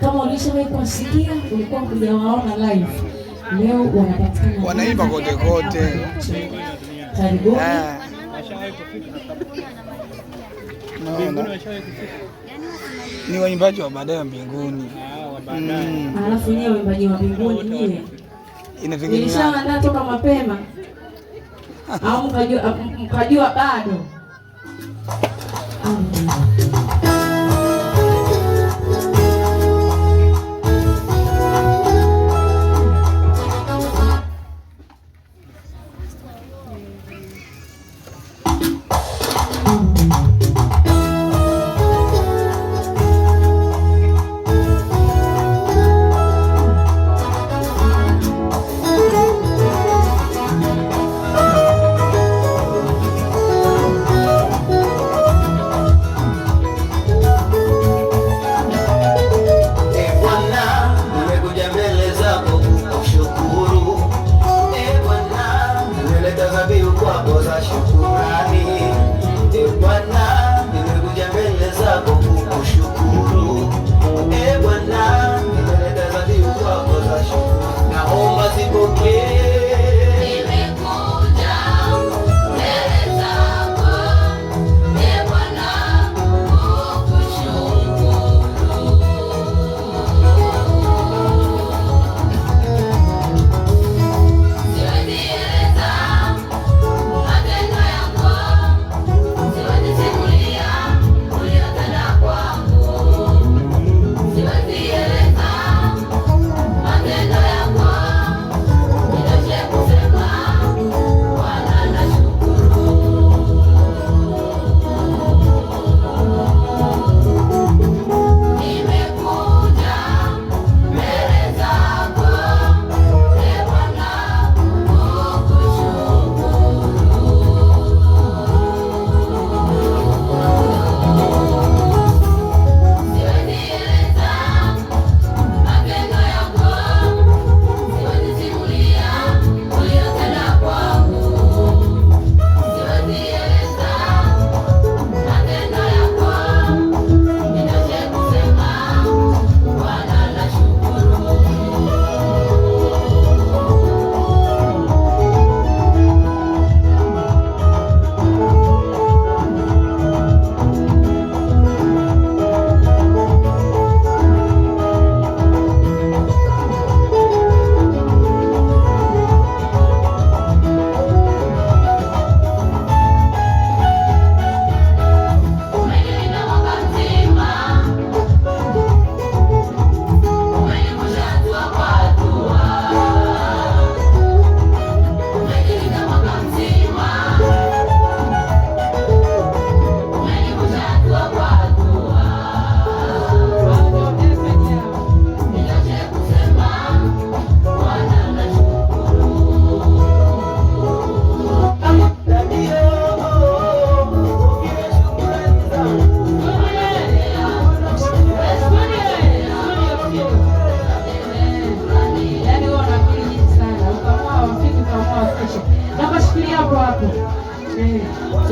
Kama ulishawahi kuwasikia, ulikuwa hujawaona live, leo wanapatikana, wanaimba kote kote. Karibuni. Ni waimbaji wa baadaye wa mbinguni. Alafu nyewe waimbaji wa mbinguni nyewe, nilishaandaa toka mapema au mkajua bado?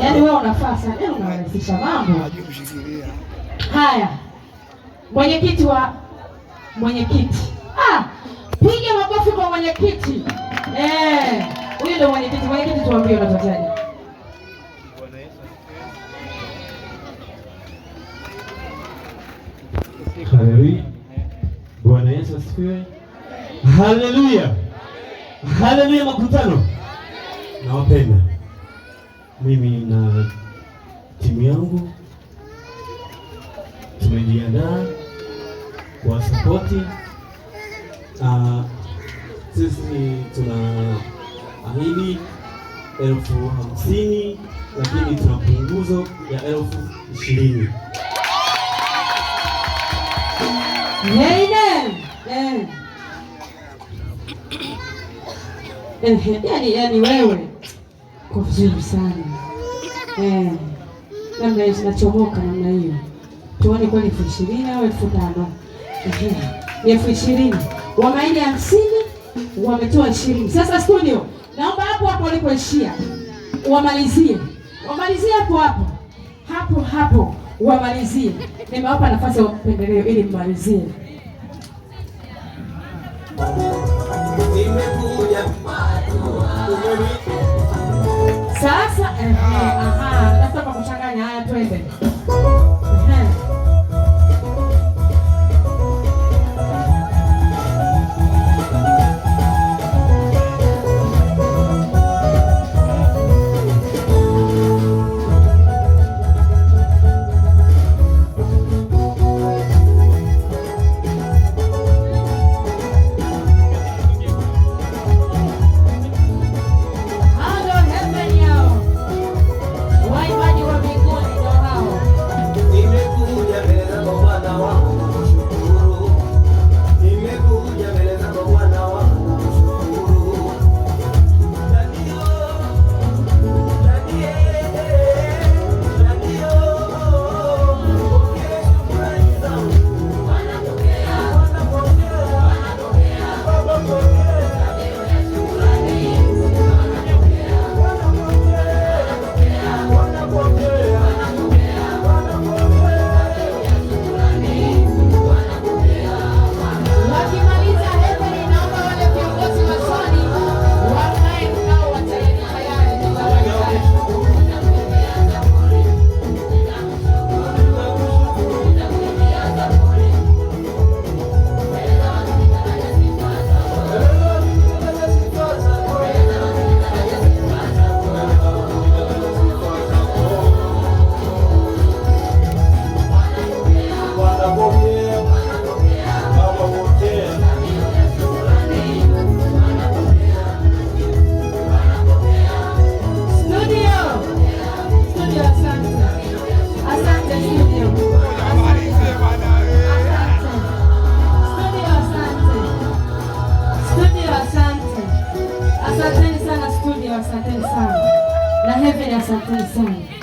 Yaani wewe unafaa sana, yaani unarahisisha mambo. Haya. Mwenyekiti. Piga makofi kwa mwenyekiti. Huyu ndio mwenyekiti. Mwenyekiti tuambie unatotaje? Haleluya. Bwana Yesu asifiwe. Haleluya. Haleluya makutano. Nawapenda. Mimi na timu yangu tumejiandaa kwa sapoti. Sisi tunaahidi 50,000 lakini tuna punguzo ya 20,000. Yaani wewe kwa vizuri sana. Namna hiyo zinachomoka namna hiyo. Tuone kwa 20,000 au 5,000. Ni 20,000. Wamaili 50 wametoa 20. Sasa studio, naomba hapo walipoishia wamalizie. Wamalizie hapo. Wamalizie. Nimewapa nafasi ya upendeleo ili mmalizie. Sasa nataka kuchanganya. Haya, twende. Asanteni sana studio, asanteni sana na Heaven, asanteni sana.